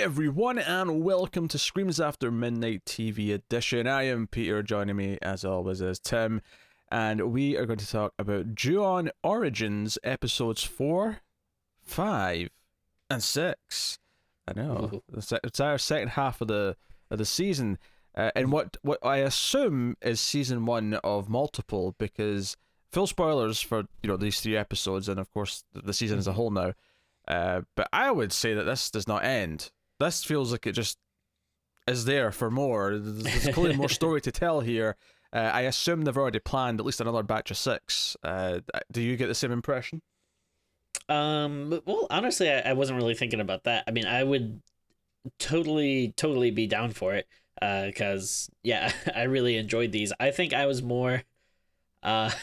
everyone, and welcome to Screams After Midnight TV edition. I am Peter, joining me as always is Tim, and we are going to talk about Ju-on Origins episodes 4, 5, and 6. I know, it's our second half of the season, and what I assume is season 1 of multiple, because full spoilers for these 3 episodes, and of course the season as a whole now. But I would say that this does not end. This feels like it just is there for more. There's clearly more story to tell here. I assume they've already planned at least another batch of 6. Do you get the same impression? Well, honestly, I wasn't really thinking about that. I mean, I would totally be down for it. Because yeah, I really enjoyed these. I think I was more. I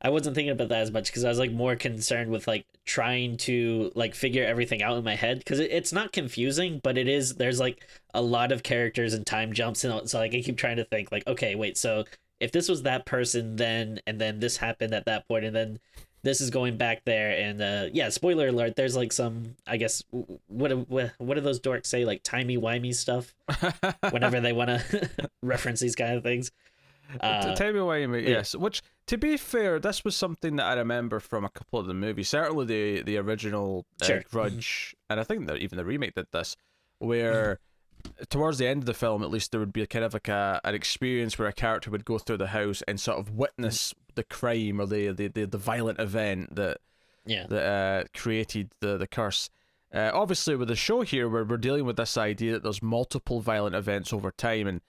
wasn't thinking about that as much because I was like more concerned with like trying to like figure everything out in my head, because it's not confusing, but it is. There's like a lot of characters and time jumps, and so like I keep trying to think like, okay, wait, so if this was that person then, and then this happened at that point, and then this is going back there, and yeah, spoiler alert, there's like some, I guess, what do those dorks say, like timey-wimey stuff whenever they want to reference these kind of things. Tell me why you mean, yes. Which, to be fair, this was something that I remember from a couple of the movies. Certainly the original Grudge, and I think that even the remake did this, where towards the end of the film, at least, there would be a kind of like an experience where a character would go through the house and sort of witness the crime or the violent event that created the curse. Obviously, with the show here, we're dealing with this idea that there's multiple violent events over time, and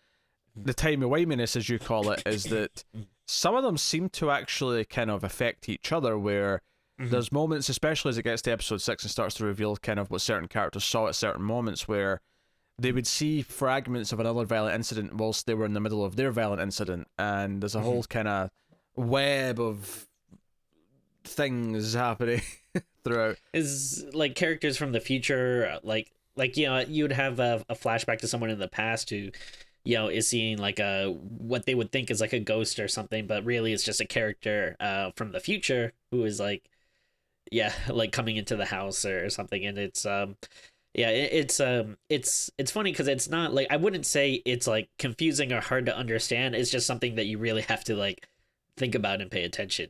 the timey-wiminess, as you call it, is that some of them seem to actually kind of affect each other, where there's moments, especially as it gets to episode 6 and starts to reveal kind of what certain characters saw at certain moments, where they would see fragments of another violent incident whilst they were in the middle of their violent incident, and there's a whole kind of web of things happening throughout. Is like characters from the future, like you'd have a flashback to someone in the past who is seeing like what they would think is like a ghost or something, but really it's just a character from the future who is like like coming into the house or something. And it's it's funny because it's not like, I wouldn't say it's like confusing or hard to understand. It's just something that you really have to like think about and pay attention.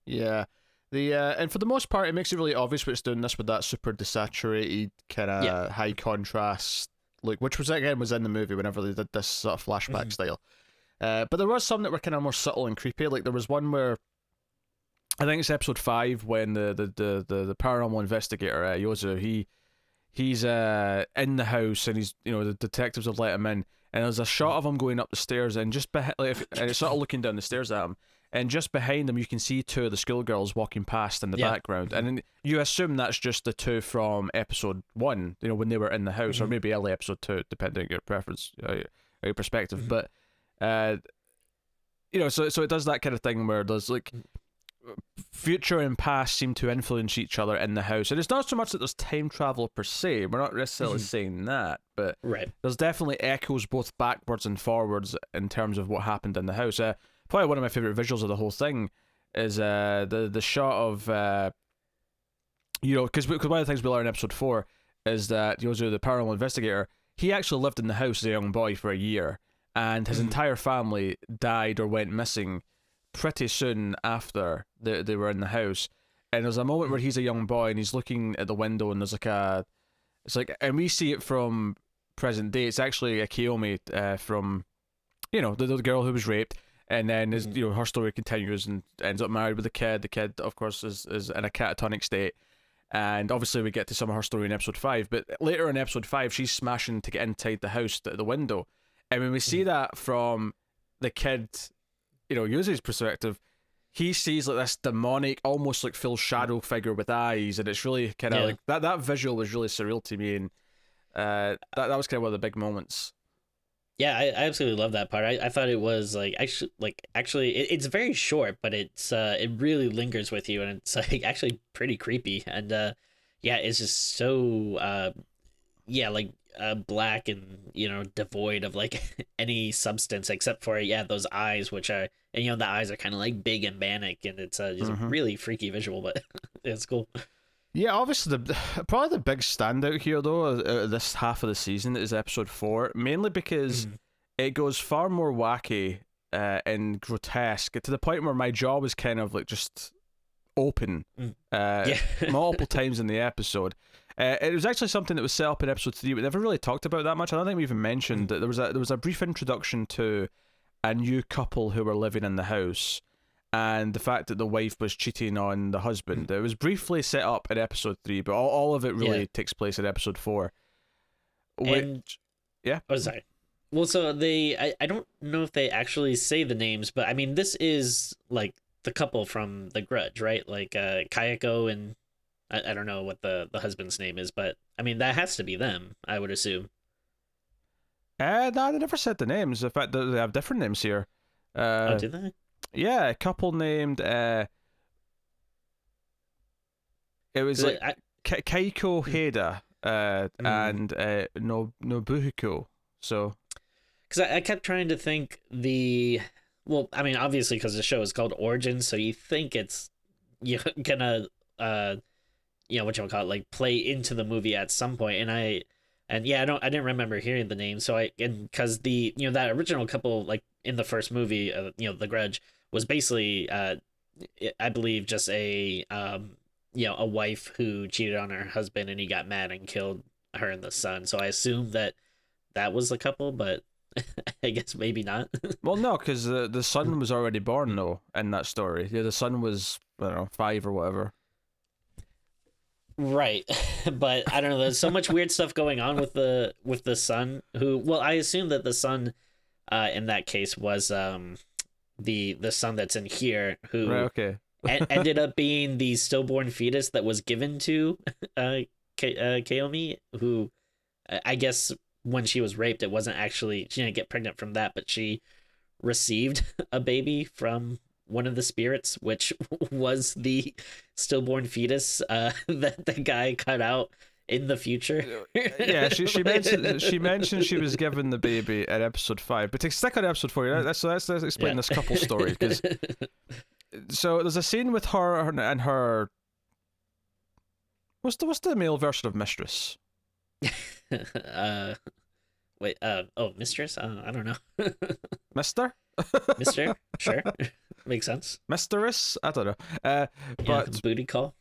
Yeah. And for the most part, it makes it really obvious what it's doing this with that super desaturated kind of high contrast, like, which was again was in the movie whenever they did this sort of flashback style. But there was some that were kind of more subtle and creepy. Like there was one where I think it's episode 5 when the paranormal investigator Yozu, he's in the house, and he's the detectives have let him in, and there's a shot of him going up the stairs, and just and it's sort of looking down the stairs at him. And just behind them, you can see 2 of the schoolgirls walking past in the background. And then you assume that's just the 2 from episode 1, when they were in the house, or maybe early episode 2, depending on your preference, or your perspective. But, so it does that kind of thing where there's like future and past seem to influence each other in the house. And it's not so much that there's time travel per se. We're not necessarily saying that, but there's definitely echoes both backwards and forwards in terms of what happened in the house. Probably one of my favorite visuals of the whole thing is the shot of because one of the things we learn in episode 4 is that Yozu, the paranormal investigator, he actually lived in the house as a young boy for a year, and his entire family died or went missing pretty soon after they were in the house. And there's a moment where he's a young boy and he's looking at the window, and there's and we see it from present day. It's actually a Kiyomi from the girl who was raped. And then her story continues and ends up married with a kid. The kid, of course, is in a catatonic state. And obviously we get to some of her story in episode 5. But later in episode 5, she's smashing to get inside the house at the window. And when we see that from the kid, Yuzu's perspective, he sees like this demonic, almost like full shadow figure with eyes. And it's really kind of like, that visual was really surreal to me. And that was kind of one of the big moments. Yeah, I absolutely love that part. I thought it was actually it's very short, but it really lingers with you, and it's like actually pretty creepy. And it's just so black and devoid of like any substance except for those eyes, which are, and the eyes are kind of like big and manic, and it's just a really freaky visual, but it's cool. Yeah, obviously probably the big standout here though this half of the season is episode 4, mainly because it goes far more wacky and grotesque to the point where my jaw was kind of like just open multiple times in the episode. It was actually something that was set up in episode 3 we never really talked about that much. I don't think we even mentioned that there was a brief introduction to a new couple who were living in the house and the fact that the wife was cheating on the husband. It was briefly set up in episode 3, but all of it really takes place in episode 4. Oh, sorry. Well, so I don't know if they actually say the names, but I mean, this is like the couple from The Grudge, right? Like Kayako and I don't know what the husband's name is, but I mean, that has to be them, I would assume. No, they never said the names. In fact, they have different names here. Oh, did they? Yeah, a couple named. It was like Kaiko Heda and Nobuhiko. So, because I kept trying to think well, I mean, obviously because the show is called Origins, so you think it's gonna like play into the movie at some point, I didn't remember hearing the name, so because the that original couple like in the first movie, The Grudge was basically I believe just a wife who cheated on her husband and he got mad and killed her and the son. So I assumed that was the couple, but I guess maybe not. Well, no, because the son was already born though in that story. Yeah, the son was, I don't know, 5 or whatever. Right, but I don't know. There's so much weird stuff going on with the son. Well, I assume that the son, in that case, was the son that's in here, who right, okay. ended up being the stillborn fetus that was given to Kaomi, who I guess when she was raped, it wasn't actually, she didn't get pregnant from that, but she received a baby from one of the spirits, which was the stillborn fetus that the guy cut out in the future. Yeah, she mentioned she was given the baby at episode 5, but to stick on episode 4, let's explain this couple story, because so there's a scene with her and her. What's the male version of mistress? Mistress? I don't know. Mister? Mister? Sure. Makes sense. Mistress? I don't know. But booty call.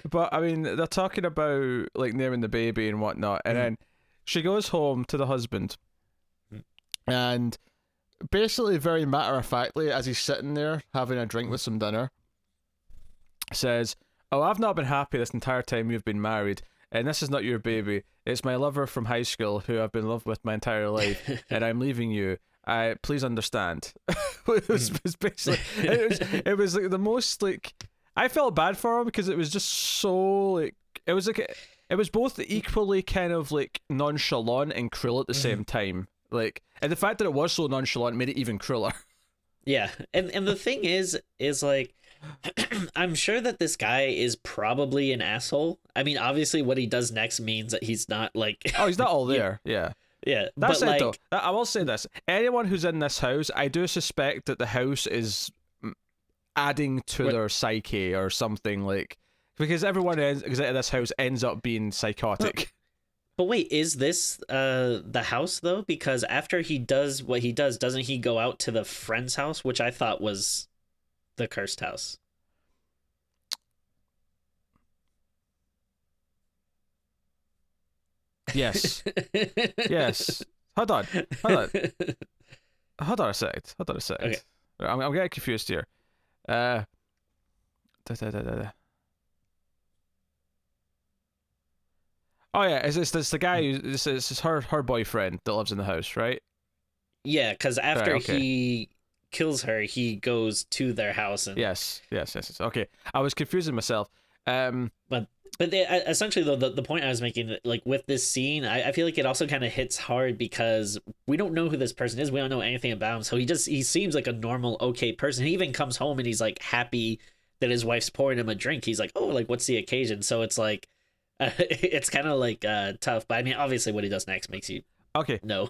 But I mean, they're talking about like naming the baby and whatnot, and then she goes home to the husband, and basically, very matter of factly, as he's sitting there having a drink with some dinner, says, "Oh, I've not been happy this entire time you've been married, and this is not your baby. It's my lover from high school who I've been in love with my entire life, and I'm leaving you. Please understand." It was basically it was like the most like, I felt bad for him because it was just so like it was both equally kind of like nonchalant and cruel at the same time. Like, and the fact that it was so nonchalant made it even crueler. Yeah, and the thing is like, I'm sure that this guy is probably an asshole. I mean, obviously, what he does next means that he's not like. Oh, he's not all there. Yeah. Yeah, that's but it. like, though. I will say this: anyone who's in this house, I do suspect that the house is adding to their psyche or something, like, because everyone in this house ends up being psychotic. But wait, is this the house though? Because after he does what he does, doesn't he go out to the friend's house, which I thought was the cursed house? Yes. Yes. Hold on a second. Okay. I'm getting confused here. Oh yeah, it's the guy who this is her boyfriend that lives in the house, right? Yeah, because after right, okay. he kills her, he goes to their house and yes. Okay, I was confusing myself. But essentially, though, the point I was making, like, with this scene, I feel like it also kind of hits hard because we don't know who this person is. We don't know anything about him. So he seems like a normal, okay person. He even comes home and he's, like, happy that his wife's pouring him a drink. He's like, oh, like, what's the occasion? So it's, like, it's kind of, like, tough. But, I mean, obviously what he does next makes you okay. know.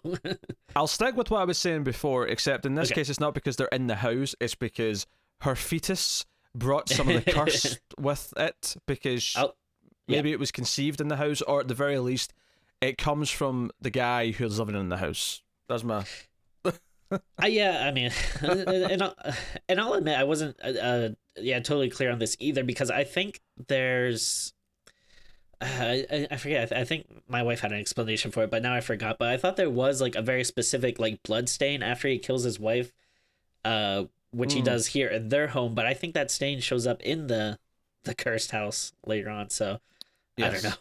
I'll stick with what I was saying before, except in this case, it's not because they're in the house. It's because her fetus brought some of the curse with it, because maybe it was conceived in the house, or at the very least, it comes from the guy who's living in the house. That's my. Yeah, I mean, and I'll admit I wasn't totally clear on this either, because I think there's I forget. I think my wife had an explanation for it, but now I forgot. But I thought there was like a very specific like blood stain after he kills his wife, which he does here in their home. But I think that stain shows up in the cursed house later on. So I don't know.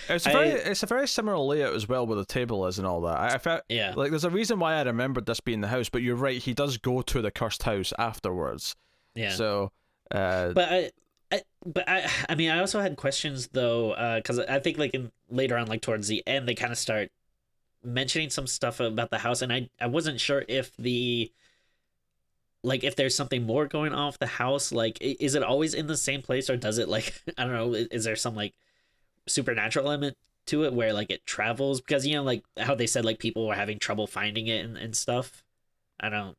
It's a very similar layout as well, where the table is and all that. I felt like there's a reason why I remembered this being the house, but you're right. He does go to the cursed house afterwards. Yeah. So, but I mean, I also had questions though, because I think like later on, like towards the end, they kind of start mentioning some stuff about the house, and I wasn't sure if if there's something more going on with the house. Like, is it always in the same place, or does it like I don't know? Is there some like supernatural element to it where like it travels? Because like how they said like people were having trouble finding it and stuff. I don't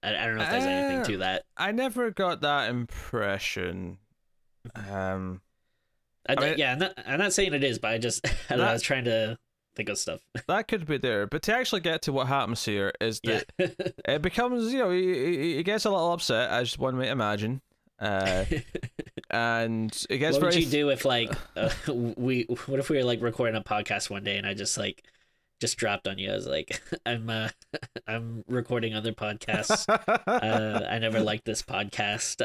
know if there's anything to that. I never got that impression. I'm not saying it is, but I just I was trying to think of stuff. That could be there, but to actually get to what happens here is that it becomes, he gets a little upset, as one might imagine, and it gets. What would you do if like what if we were like recording a podcast one day and I just dropped on you? I was like, I'm recording other podcasts. I never liked this podcast.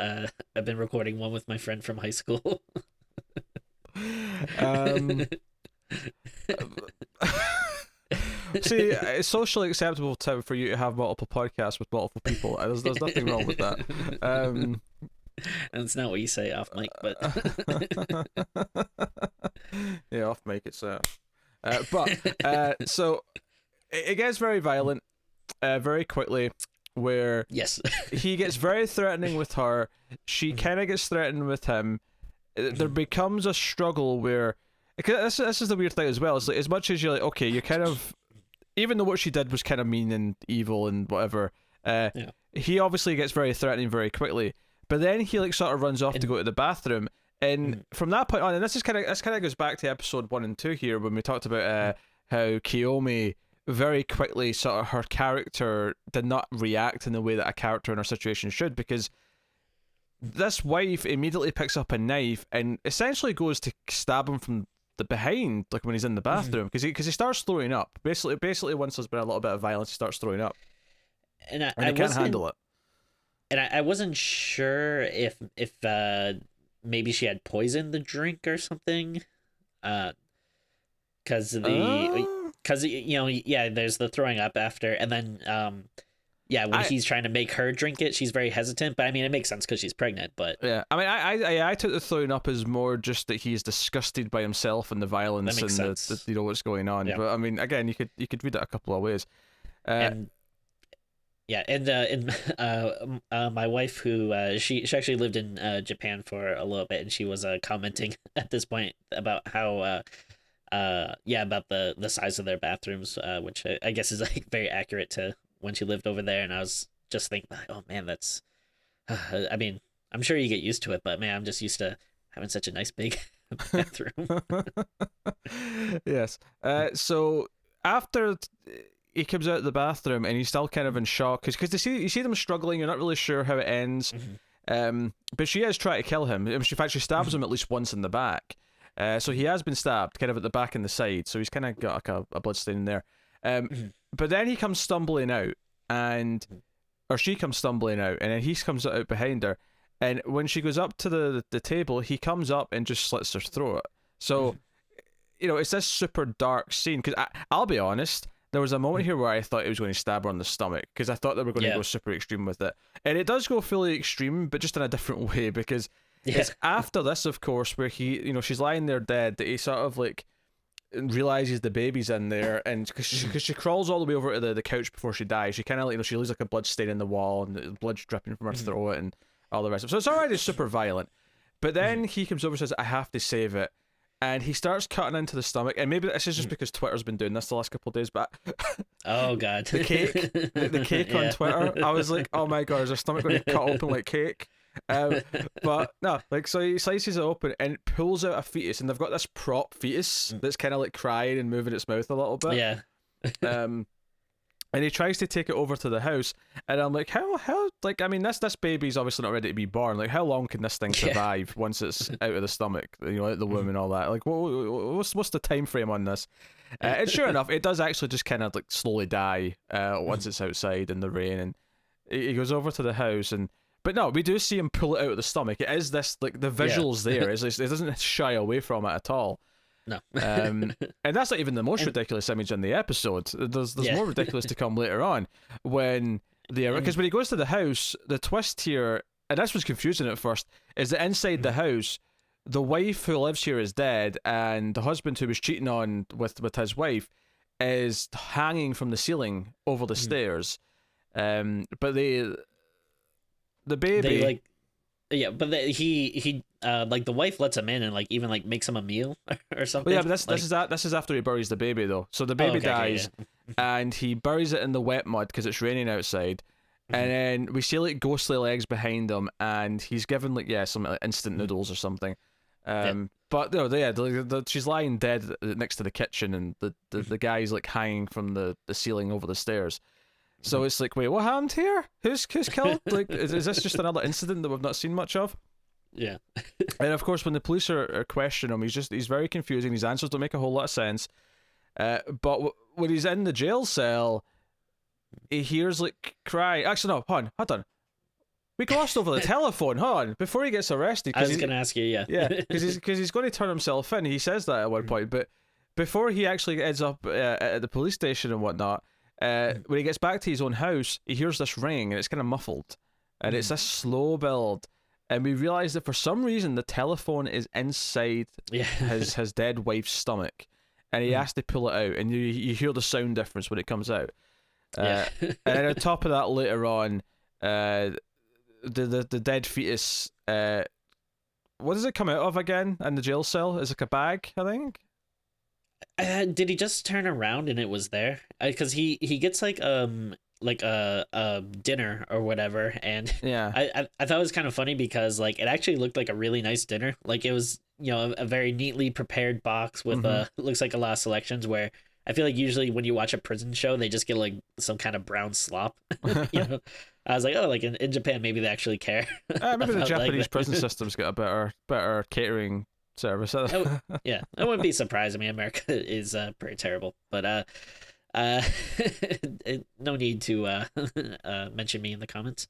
I've been recording one with my friend from high school. See, it's socially acceptable for you to have multiple podcasts with multiple people. There's nothing wrong with that. And it's not what you say off mic, but yeah, off mic it's but so it gets very violent very quickly, where he gets very threatening with her. She kind of gets threatened with him. There becomes a struggle where, because this is the weird thing as well. It's like, as much as you're like, okay, you're kind of, even though what she did was kind of mean and evil and whatever, he obviously gets very threatening very quickly. But then he like sort of runs off to go to the bathroom, and from that point on, and this kind of goes back to episode 1 and 2 here, when we talked about how Kiyomi very quickly sort of her character did not react in the way that a character in her situation should, because this wife immediately picks up a knife and essentially goes to stab him from the behind, like when he's in the bathroom, because he starts throwing up. Basically, once there's been a little bit of violence, he starts throwing up, and he can't handle it. And I wasn't sure if maybe she had poisoned the drink or something, because there's the throwing up after, and then when he's trying to make her drink it, she's very hesitant. But I mean, it makes sense because she's pregnant. But yeah, I mean, I took the throwing up as more just that he's disgusted by himself and the violence and the what's going on. Yeah. But I mean, again, you could read it a couple of ways. My wife, who she actually lived in Japan for a little bit, and she was commenting at this point about how about the size of their bathrooms, which I guess is like very accurate to when she lived over there. And I was just thinking, oh man, that's I mean, I'm sure you get used to it, but man, I'm just used to having such a nice big bathroom. Yes. So after he comes out of the bathroom, and he's still kind of in shock, because you see them struggling. You're not really sure how it ends. But she is trying to kill him. In fact, she stabs him at least once in the back. So he has been stabbed kind of at the back and the side. So he's kind of got like a blood stain in there. But then he comes stumbling out, or she comes stumbling out, and then he comes out behind her. And when she goes up to the table, he comes up and just slits her throat. So, it's this super dark scene. Because I'll be honest, there was a moment here where I thought he was going to stab her on the stomach, because I thought they were going to go super extreme with it. And it does go fully extreme, but just in a different way, because it's after this, of course, where he, she's lying there dead, that he sort of like realizes the baby's in there, and because she crawls all the way over to the couch before she dies. She kind of like, she leaves like a blood stain in the wall, and the blood's dripping from her throat and all the rest of it. So it's already super violent. But then he comes over and says, I have to save it. And he starts cutting into the stomach, and maybe this is just because Twitter's been doing this the last couple of days, but oh god, the cake on Twitter, I was like, oh my god, is her stomach going to cut open like cake? um, but no, like, so he slices it open and pulls out a fetus, and they've got this prop fetus that's kind of like crying and moving its mouth a little bit. Yeah. Um, and he tries to take it over to the house, and I'm like, how, like, I mean, this baby's obviously not ready to be born. Like, how long can this thing survive once it's out of the stomach, you know, out the womb and all that? Like, what's the time frame on this? And sure enough, it does actually just kind of like slowly die once it's outside in the rain, and he goes over to the house, and but no, we do see him pull it out of the stomach. It is this, like, the visuals there. It doesn't shy away from it at all. No. And that's not even the most ridiculous image in the episode. There's more ridiculous to come later on when because when he goes to the house, the twist here, and this was confusing at first, is that inside the house, the wife who lives here is dead, and the husband who was cheating on with his wife is hanging from the ceiling over the stairs. But the baby, they like, yeah, but he like the wife lets him in and like even like makes him a meal or something. Well, yeah, but this is after he buries the baby though. So the baby dies, and he buries it in the wet mud because it's raining outside. And then we see like ghostly legs behind him, and he's given like some like instant noodles or something. But no, she's lying dead next to the kitchen, and the guy's like hanging from the ceiling over the stairs. So it's like, wait, what happened here? Who's killed? Like, is this just another incident that we've not seen much of? Yeah. And of course, when the police are questioning him, he's very confusing. His answers don't make a whole lot of sense. But when he's in the jail cell, he hears like cry. Actually, no, hold on. We glossed over the telephone. Hold on, before he gets arrested. I was going to ask you, yeah, because he's going to turn himself in. He says that at one point, but before he actually ends up at the police station and whatnot, when he gets back to his own house, he hears this ring, and it's kind of muffled, and it's this slow build. And we realize that for some reason the telephone is inside his dead wife's stomach, and he has to pull it out, and you hear the sound difference when it comes out. And then on top of that, later on, the dead fetus. What does it come out of again in the jail cell? Is it like a bag? I think. Did he just turn around and it was there? Because he gets like a dinner or whatever, and I thought it was kind of funny because like it actually looked like a really nice dinner. Like it was, you know, a very neatly prepared box with looks like a lot of selections, where I feel like usually when you watch a prison show they just get like some kind of brown slop. You know, I was like, oh, like in Japan maybe they actually care. Maybe the Japanese prison system's got a better catering service. Yeah, I wouldn't be surprised. I mean, America is pretty terrible, but no need to mention me in the comments.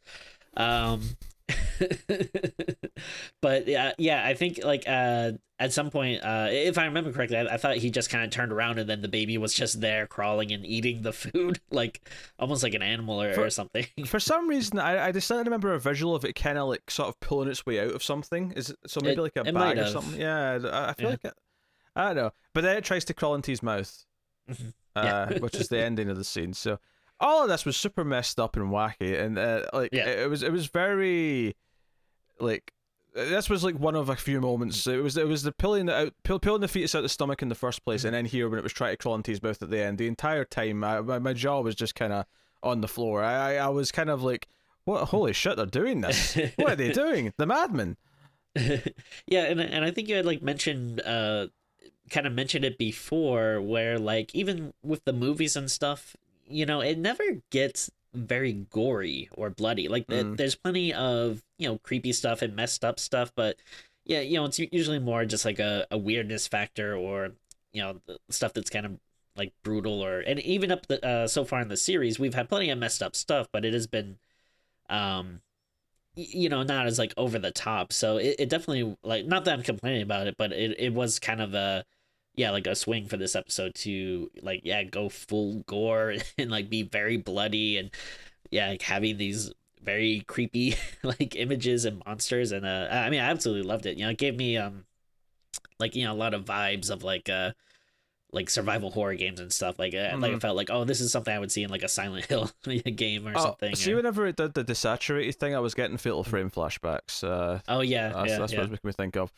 But yeah, I think like at some point, if I remember correctly, I thought he just kind of turned around and then the baby was just there crawling and eating the food, like almost like an animal or something. For some reason, I distinctly remember a visual of it kind of like sort of pulling its way out of something. Is it so maybe like a bag or something? Yeah, I feel like it. I don't know, but then it tries to crawl into his mouth. Which is the ending of the scene. So all of this was super messed up and wacky, and it was very like this was like one of a few moments. It was the pulling the fetus out of the stomach in the first place, and then here when it was trying to crawl into his mouth at the end. The entire time, my jaw was just kind of on the floor. I was kind of like, what? Holy shit! They're doing this. What are they doing? The madmen. Yeah, and I think you had like mentioned kind of mentioned it before, where like even with the movies and stuff, you know, it never gets very gory or bloody. Like there's plenty of, you know, creepy stuff and messed up stuff, but yeah, you know, it's usually more just like a weirdness factor, or, you know, the stuff that's kind of like brutal, or, and even up the so far in the series we've had plenty of messed up stuff, but it has been you know, not as like over the top. So it definitely, like, not that I'm complaining about it, but it was kind of a like a swing for this episode to like go full gore and like be very bloody, and like having these very creepy like images and monsters, and I mean I absolutely loved it. You know, it gave me like, you know, a lot of vibes of like survival horror games and stuff. Like like I felt like, oh, this is something I would see in like a Silent Hill game or something. See, whenever it did the desaturated thing, I was getting Fatal Frame flashbacks. That's what it's making me think of.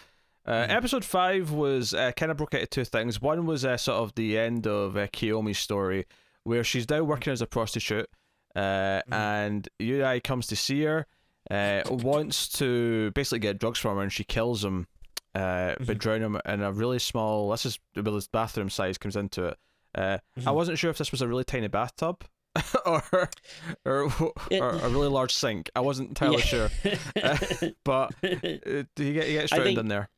Episode 5 was kind of broke into two things. One was sort of the end of Kiyomi's story, where she's now working as a prostitute, and Yui comes to see her, wants to basically get drugs from her, and she kills him, but drown him in a really small. This is where this bathroom size comes into it. I wasn't sure if this was a really tiny bathtub. or a really large sink. I wasn't entirely sure, but he gets drowned in there.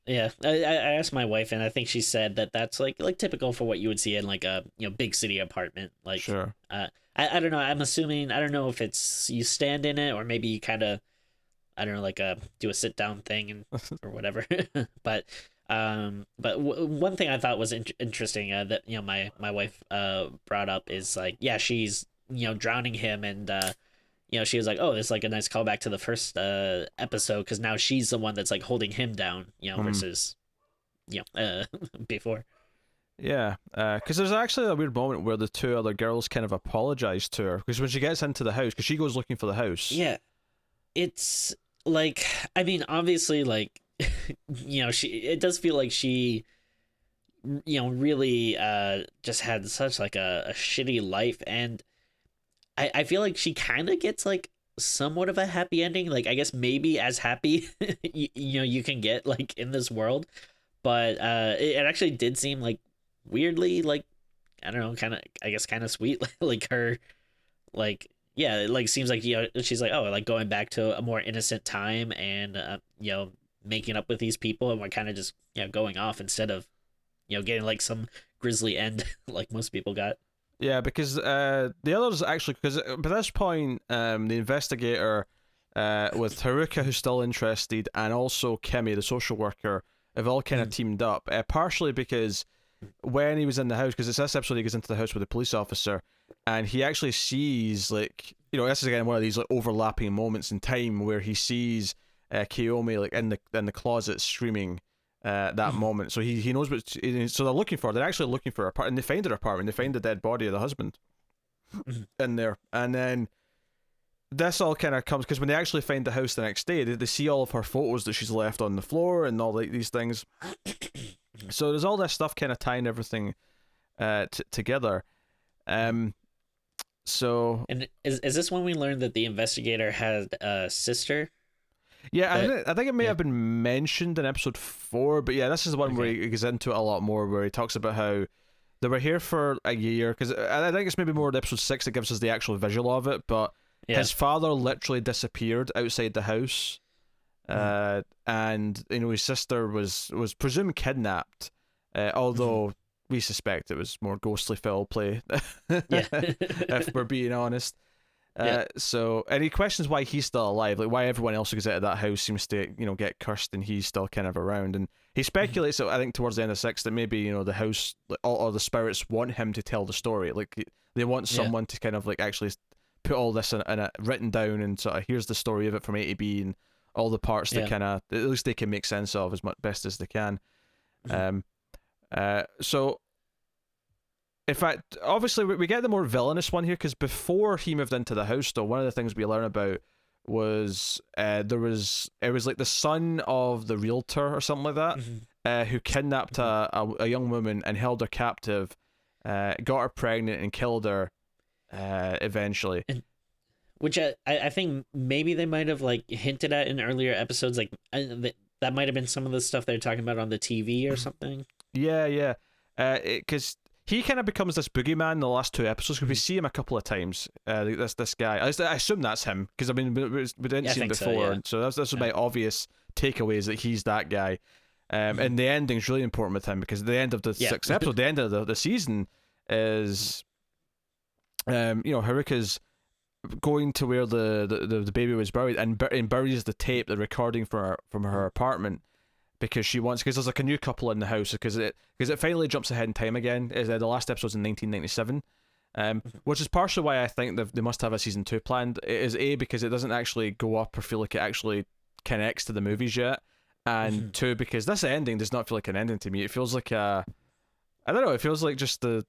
Yeah, I asked my wife, and I think she said that's like typical for what you would see in like a big city apartment. Like, sure. I don't know. I'm assuming, I don't know if it's you stand in it or maybe you kind of, I don't know, like do a sit down thing and or whatever. but one thing I thought was interesting that my wife brought up is like, yeah, she's drowning him, and she was like, oh, this is like a nice callback to the first episode, because now she's the one that's like holding him down, versus before. Yeah, because there's actually a weird moment where the two other girls kind of apologize to her, because when she gets into the house, because she goes looking for the house. Yeah, it's like, I mean, obviously, like, it does feel like she, really just had such like a shitty life, and I feel like she kind of gets like somewhat of a happy ending, like I guess maybe as happy you can get like in this world, but it actually did seem like weirdly, like, I don't know, kind of, I guess, kind of sweet. Like her, like, yeah, it like seems like she's like, oh, like going back to a more innocent time, and making up with these people, and we're kind of just going off instead of getting like some grisly end like most people got. Yeah, because the others actually, because by this point, the investigator with Haruka, who's still interested, and also Kimmy, the social worker, have all kind of teamed up, partially because when he was in the house, because it's this episode he goes into the house with a police officer, and he actually sees, like, this is again one of these like overlapping moments in time where he sees Kiyomi like in the closet screaming that moment. So he knows what. So they're looking for. They're actually looking for her apartment, and they find her apartment. They find the dead body of the husband in there, and then this all kind of comes because when they actually find the house the next day, they see all of her photos that she's left on the floor and all these things. So there's all this stuff kind of tying everything together. So, and is this when we learned that the investigator had a sister? Yeah, I think it may have been mentioned in episode 4, but yeah, this is the one where he goes into it a lot more, where he talks about how they were here for a year, because I think it's maybe more episode 6 that gives us the actual visual of it, but his father literally disappeared outside the house, and his sister was presumed kidnapped, although we suspect it was more ghostly foul play, if we're being honest. So, and he questions why he's still alive, like why everyone else who goes out of that house seems to get cursed and he's still kind of around, and he speculates I think towards the end of 6 that maybe the house, like, all the spirits want him to tell the story, like they want someone to kind of like actually put all this in a written down, and sort of here's the story of it from A to B, and all the parts that kind of at least they can make sense of as much best as they can. So in fact, obviously we get the more villainous one here, because before he moved into the house, though, one of the things we learn about was it was like the son of the realtor or something like that, who kidnapped a young woman and held her captive, got her pregnant and killed her eventually. Which I think maybe they might have like hinted at in earlier episodes, like that might have been some of the stuff they're talking about on the TV or something. Yeah, because he kind of becomes this boogeyman in the last 2 episodes, because we see him a couple of times. This guy, I assume that's him, because I mean we didn't see him before, so this was my obvious takeaway, is that he's that guy. And the ending's really important with him, because the end of the 6th episode, the end of the season is, Haruka's going to where the baby was buried, and buries the tape, the recording from her apartment, because there's like a new couple in the house, because it finally jumps ahead in time again. The last episode's in 1997, which is partially why I think they must have a season 2 planned. It is because it doesn't actually go up or feel like it actually connects to the movies yet, and 2, because this ending does not feel like an ending to me. It feels like I don't know, it feels like just the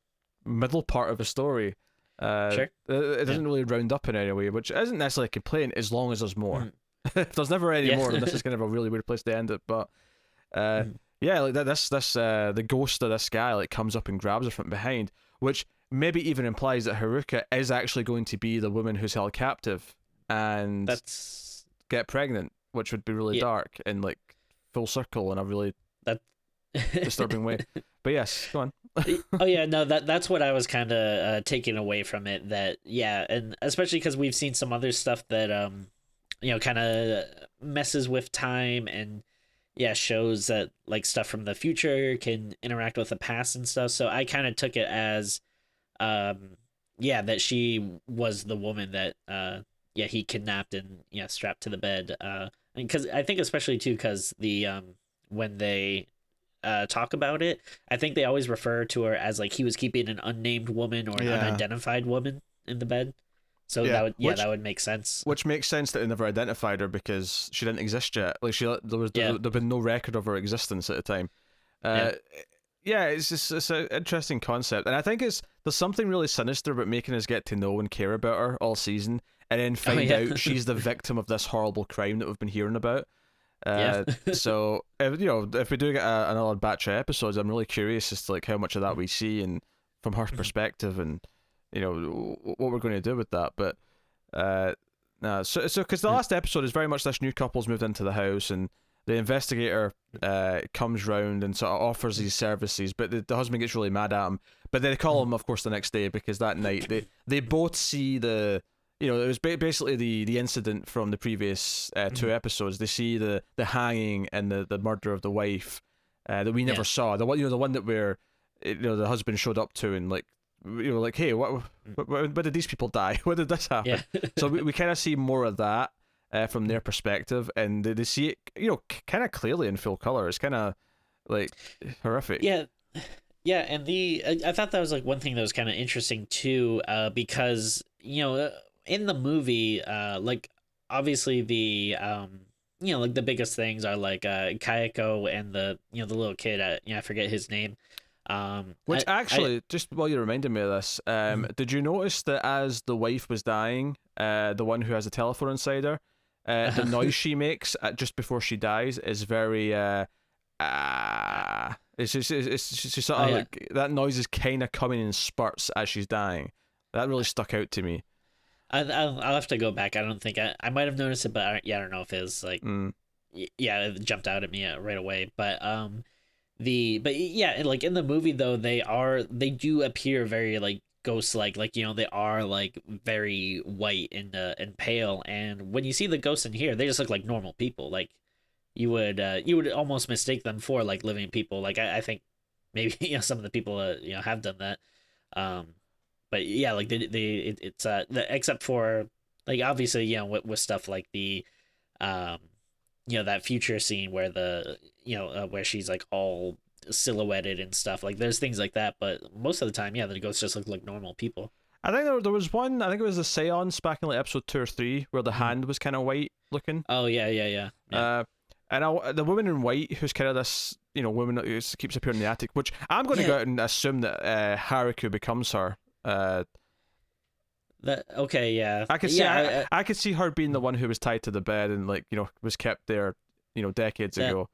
middle part of a story. It doesn't really round up in any way, which isn't necessarily a complaint as long as there's more. If there's never any more, then this is kind of a really weird place to end it. But like this the ghost of this guy like comes up and grabs her from behind, which maybe even implies that Haruka is actually going to be the woman who's held captive, and get pregnant, which would be really dark and like full circle in a really that disturbing way. But yes, go on. Oh yeah, no, that's what I was kind of taking away from it. That yeah, and especially because we've seen some other stuff that kind of messes with time and yeah, shows that like stuff from the future can interact with the past and stuff. So I kind of took it as that she was the woman that he kidnapped and strapped to the bed. Because I think especially too because the when they talk about it, I think they always refer to her as like he was keeping an unnamed woman or an unidentified woman in the bed. So that would make sense. Which makes sense that they never identified her because she didn't exist yet. Like there'd been no record of her existence at the time. It's an interesting concept, and I think there's something really sinister about making us get to know and care about her all season, and then find out she's the victim of this horrible crime that we've been hearing about. So if we do get another batch of episodes, I'm really curious as to like how much of that we see and from her perspective, and what we're going to do with that. But so because the last episode is very much this new couple's moved into the house, and the investigator comes round and sort of offers these services, but the husband gets really mad at him. But they call him, of course, the next day because that night they both see the. It was basically the incident from the previous two episodes. They see the hanging and the murder of the wife that we never saw. The one that where the husband showed up to and like like, hey, what did these people die? What did this happen? Yeah. So we kind of see more of that from their perspective, and they see it kind of clearly in full color. It's kind of like horrific. Yeah. Yeah, and I thought that was like one thing that was kind of interesting too, because in the movie, like obviously the like the biggest things are like Kayako and the the little kid. I forget his name. Which just while you reminded me of this, did you notice that as the wife was dying, the one who has a telephone inside her, the noise she makes just before she dies is very it's just sort of like that noise is kind of coming in spurts as she's dying. That really stuck out to me. I'll have to go back. I don't think I might have noticed it, but I don't know if it was like it jumped out at me right away. But like in the movie though, they do appear very like ghost like they are like very white and pale, and when you see the ghosts in here, they just look like normal people. Like you would almost mistake them for like living people. Like I think maybe some of the people have done that. But yeah, like it's except for like obviously with stuff like the that future scene where the where she's like all silhouetted and stuff, like there's things like that, but most of the time the ghosts just look like normal people. I think there was one, I think it was a seance back in like episode 2 or 3 where the hand was kind of white looking. Oh yeah. And the woman in white who's kind of this woman that keeps appearing in the attic, which I'm going to go out and assume that Haruko becomes her. I could see her being the one who was tied to the bed and like was kept there decades ago.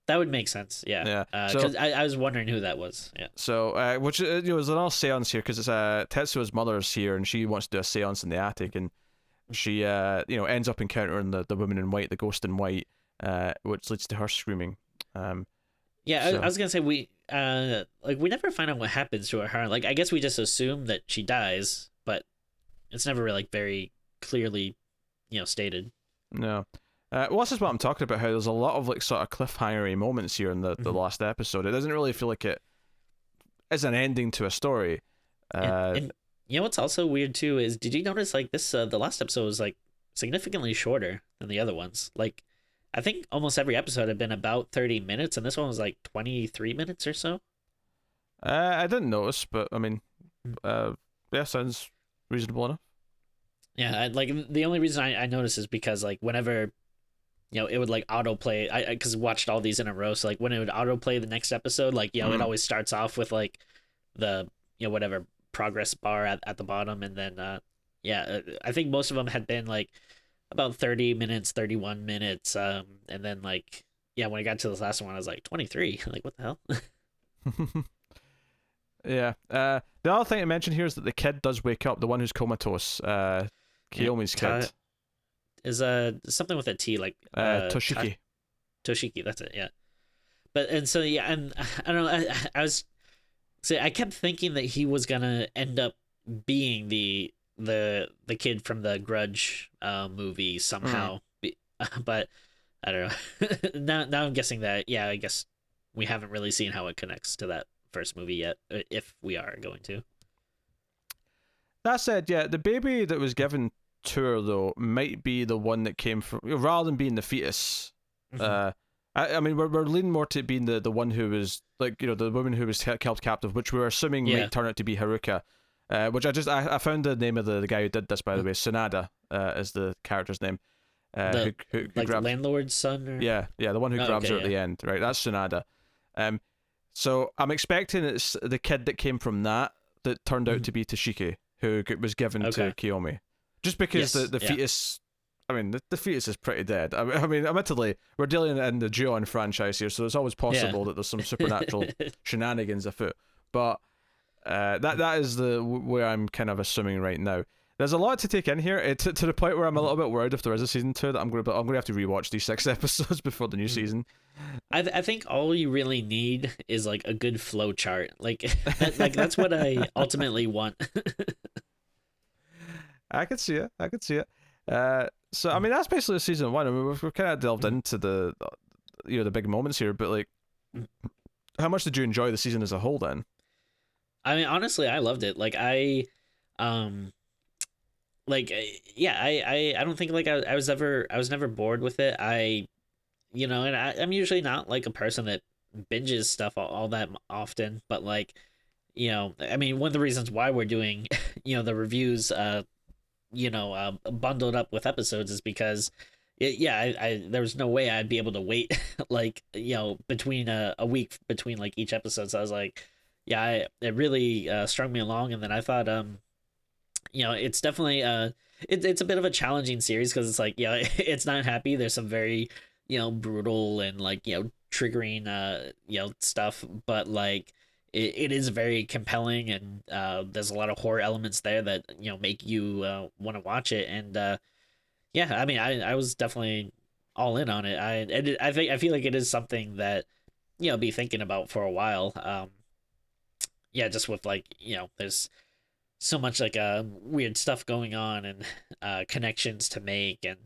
That would make sense. Yeah. Because I was wondering who that was. Yeah. So which there's another seance here because it's Tetsuo's mother's here and she wants to do a seance in the attic, and she ends up encountering the woman in white, the ghost in white, which leads to her screaming. I was gonna say we never find out what happens to her. Like I guess we just assume that she dies, but it's never really like very clearly stated. No. Well, this is what I'm talking about, how there's a lot of like sort of cliffhangery moments here in the last episode. It doesn't really feel like it is an ending to a story. And what's also weird too is, did you notice like this the last episode was like significantly shorter than the other ones? Like I think almost every episode had been about 30 minutes, and this one was like 23 minutes or so. I didn't notice, but I mean, sounds reasonable enough. Yeah, like the only reason I noticed is because like whenever it would like autoplay. I because watched all these in a row, so like when it would autoplay the next episode, like it always starts off with like the whatever progress bar at the bottom, and then I think most of them had been like about 30 minutes, 31 minutes, and then like when I got to the last one, I was like 23. Like what the hell? Yeah. The other thing I mentioned here is that the kid does wake up, the one who's comatose, Kiyomi's kid. is something with a T, like Toshiki. Toshiki. That's it. Yeah. But and so yeah, and I don't know. I was see, I kept thinking that he was gonna end up being the kid from the Grudge movie somehow, but I don't know. Now I'm guessing that yeah, I guess we haven't really seen how it connects to that first movie yet, if we are going to. That said, yeah, the baby that was given to her though might be the one that came from, rather than being the fetus. Mhm. I mean, we're leaning more to being the one who was like, the woman who was held captive, which we're assuming Yeah. might turn out to be Haruka. Which I found the name of the guy who did this, by the way. Sanada is the character's name. The Who like grabs, landlord's son or yeah, the one who Oh, grabs okay, her at the end, right? That's Sanada. So I'm expecting it's the kid that came from that turned out to be Toshiki, who was given to Okay. Kiyomi. Just because Yes, the yeah. fetus, I mean, the fetus is pretty dead. I mean, admittedly, we're dealing in the Ju-on franchise here, so it's always possible that there's some supernatural shenanigans afoot. But that is where I'm kind of assuming right now. There's a lot to take in here, to the point where I'm a little bit worried if there is a season 2 that I'm going to have to rewatch these 6 episodes before the new season. I think all you really need is like a good flow chart. Like that's what I ultimately want. I could see it. I could see it. So I mean, that's basically season 1. I mean, we've kind of delved into the the big moments here, but like, how much did you enjoy the season as a whole then? I mean, honestly, I loved it. Like um, like yeah, I don't think like I was never bored with it. And I'm usually not like a person that binges stuff all that often, but like, I mean, one of the reasons why we're doing, the reviews, bundled up with episodes is because, I there was no way I'd be able to wait like between a week between like each episode. So I was like, yeah, it really strung me along, and then I thought, it's definitely it's a bit of a challenging series because it's like it's not happy. There's some very brutal and like triggering stuff, but like it is very compelling, and there's a lot of horror elements there that make you want to watch it. And yeah, I mean, I was definitely all in on it. I feel like it is something that be thinking about for a while. Yeah, just with like there's so much like weird stuff going on, and connections to make. And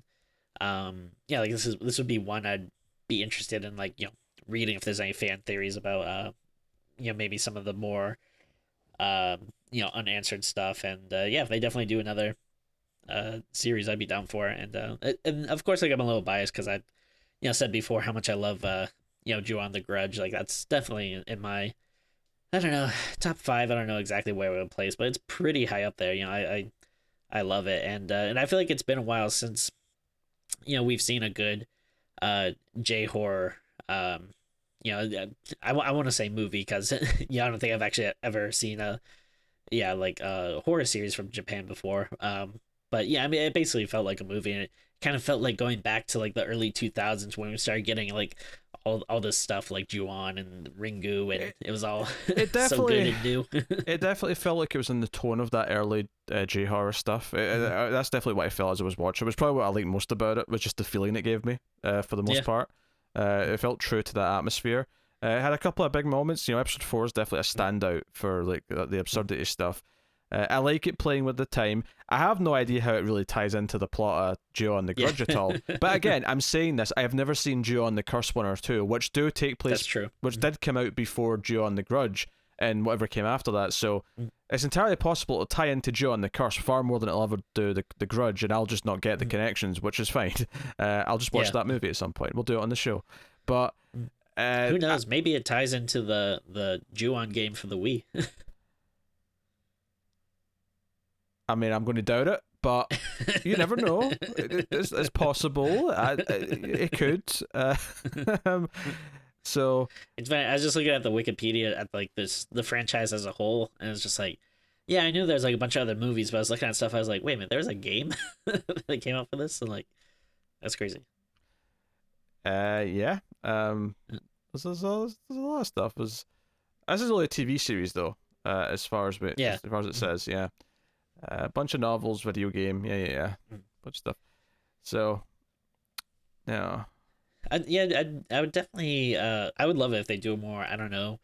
yeah, like this would be one I'd be interested in, like reading if there's any fan theories about maybe some of the more unanswered stuff. And yeah, if they definitely do another series, I'd be down for it. And of course, like, I'm a little biased because I said before how much I love Ju-on the Grudge. Like, that's definitely in my, I don't know, top 5. I don't know exactly where it would place, but it's pretty high up there. I love it. And I feel like it's been a while since we've seen a good J horror. I want to say movie because I don't think I've actually ever seen a horror series from Japan before. But yeah, I mean, it basically felt like a movie, and it kind of felt like going back to like the early 2000s when we started getting like all this stuff like Ju-on and Ringu, and it was all It so good definitely and new. it definitely felt like it was in the tone of that early J horror stuff. That's definitely what I felt as I was watching. It was probably what I liked most about it, was just the feeling it gave me. For the most Yeah. part, it felt true to that atmosphere. It had a couple of big moments. Episode 4 is definitely a standout for like the absurdity stuff. I like it playing with the time. I have no idea how it really ties into the plot of Ju-on the Grudge at all. But again, I'm saying this, I have never seen Ju-on the Curse 1 or 2, which do take place. That's true. Which did come out before Ju-on the Grudge and whatever came after that. So it's entirely possible to tie into Ju-on the Curse far more than it'll ever do the Grudge, and I'll just not get the connections, which is fine. I'll just watch that movie at some point. We'll do it on the show. But who knows? Maybe it ties into the Ju-on game for the Wii. I mean, I'm going to doubt it, but you never know. It's possible. It could. So It's funny. I was just looking at the Wikipedia at like the franchise as a whole, and it's just like, yeah, I knew there's like a bunch of other movies, but I was looking at stuff. I was like, wait a minute, there was a game that came out for this, and like, that's crazy. yeah. There's a lot of stuff. This is only a TV series though. As far as as far as it says, yeah. A bunch of novels, video game, yeah, bunch of stuff. So, yeah. I would definitely. I would love it if they do more. I don't know,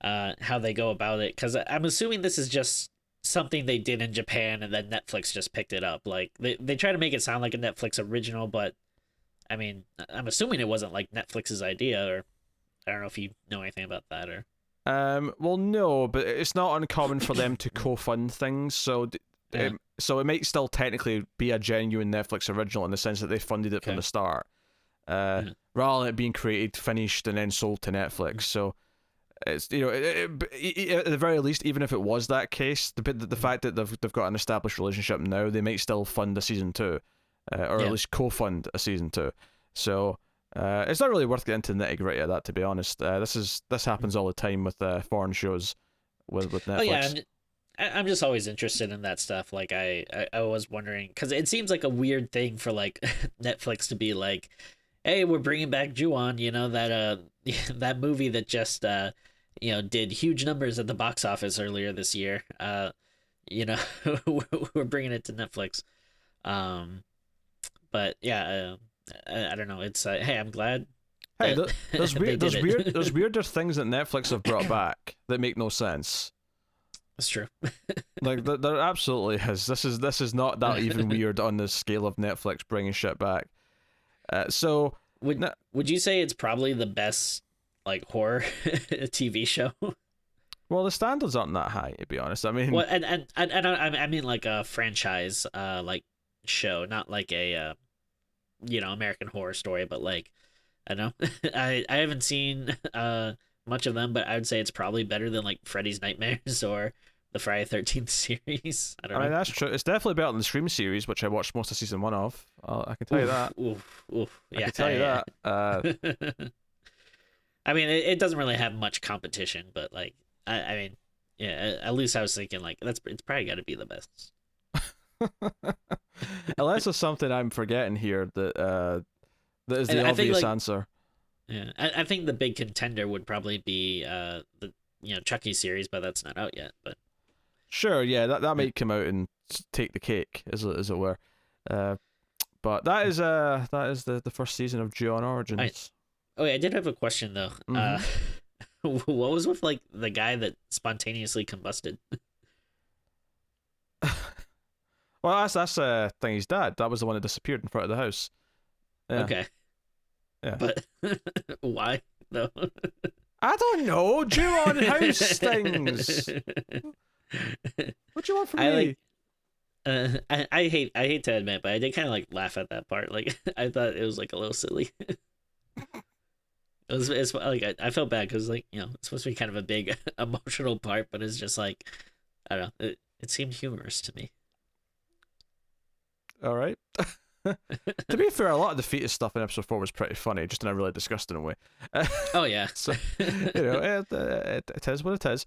how they go about it, because I'm assuming this is just something they did in Japan and then Netflix just picked it up. Like they try to make it sound like a Netflix original, but I mean, I'm assuming it wasn't like Netflix's idea, or I don't know if you know anything about that, or. Well, no, but it's not uncommon for them to co-fund things, so so it might still technically be a genuine Netflix original in the sense that they funded it from the start, rather than it being created, finished, and then sold to Netflix. So it's, you know, at the very least, even if it was that case, the fact that they've got an established relationship now, they might still fund a season 2, or at least co-fund a season 2. So. It's not really worth getting into the nitty-gritty of that, to be honest. This happens all the time with foreign shows with Netflix. Oh yeah, I'm just always interested in that stuff. Like I was wondering, because it seems like a weird thing for like Netflix to be like, hey, we're bringing back Ju-on, you know, that that movie that just you know, did huge numbers at the box office earlier this year. You know, we're bringing it to Netflix. But yeah. I don't know. It's hey, I'm glad. Hey, there's weirder things that Netflix have brought back that make no sense. That's true. Like there absolutely is. This is not that even weird on the scale of Netflix bringing shit back. So would you say it's probably the best like horror TV show? Well, the standards aren't that high, to be honest. I mean, well, and I mean like a franchise like show, not like a you know, American Horror Story, but like, I don't know. I haven't seen much of them, but I would say it's probably better than like Freddy's Nightmares or the Friday 13th series. I mean, that's true. It's definitely better than the Scream series, which I watched most of season 1 of. I can tell you that. Yeah, I can tell you that. I mean, it doesn't really have much competition, but like, I mean, yeah, at least I was thinking like it's probably got to be the best. Unless there's something I'm forgetting here that is the obvious answer. Yeah, I think the big contender would probably be the Chucky series, but that's not out yet. But sure, yeah, that might come out and take the cake, as it were. But that is the first season of Ju-on Origins. I did have a question though. Mm-hmm. What was with like the guy that spontaneously combusted? Well, that's Thingy's dad. That was the one that disappeared in front of the house. Yeah. Okay. Yeah. But why though? I don't know. Ju-on house things. What do you want from me? I hate to admit, but I did kind of like laugh at that part. Like I thought it was like a little silly. It's like I felt bad because like, you know, it's supposed to be kind of a big emotional part, but it's just like, I don't know. It seemed humorous to me. All right. To be fair, a lot of the fetus stuff in episode 4 was pretty funny, just in a really disgusting way. Oh yeah. So, you know, it is what it is.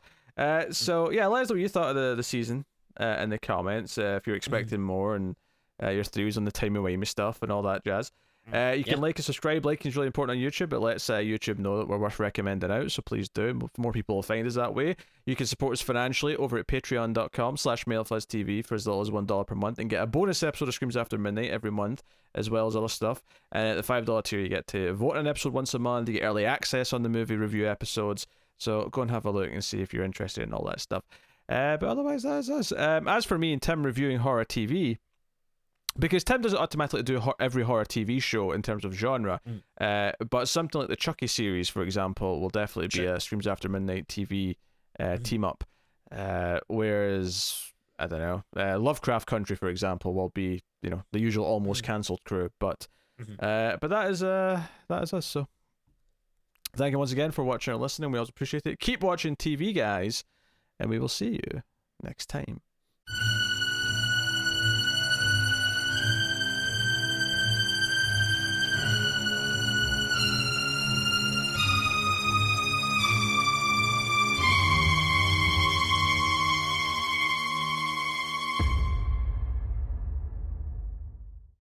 So yeah, let us know what you thought of the season in the comments. If you're expecting more, and your theories on the timey-wimey stuff and all that jazz. You can like and subscribe. Liking is really important on YouTube. It lets YouTube know that we're worth recommending out, so please do. More people will find us that way. You can support us financially over at patreon.com/MailFuzzTV for as little as $1 per month and get a bonus episode of Screams After Midnight every month, as well as other stuff. And at the $5 tier, you get to vote on an episode once a month. You get early access on the movie review episodes. So go and have a look and see if you're interested in all that stuff. But otherwise, that is us. As for me and Tim reviewing horror TV, because Tim doesn't automatically do every horror TV show in terms of genre, but something like the Chucky series, for example, will definitely be a Screams After Midnight TV team up. Whereas, I don't know, Lovecraft Country, for example, will be, you know, the usual almost cancelled crew. But that is us. So thank you once again for watching and listening. We always appreciate it. Keep watching TV, guys, and we will see you next time.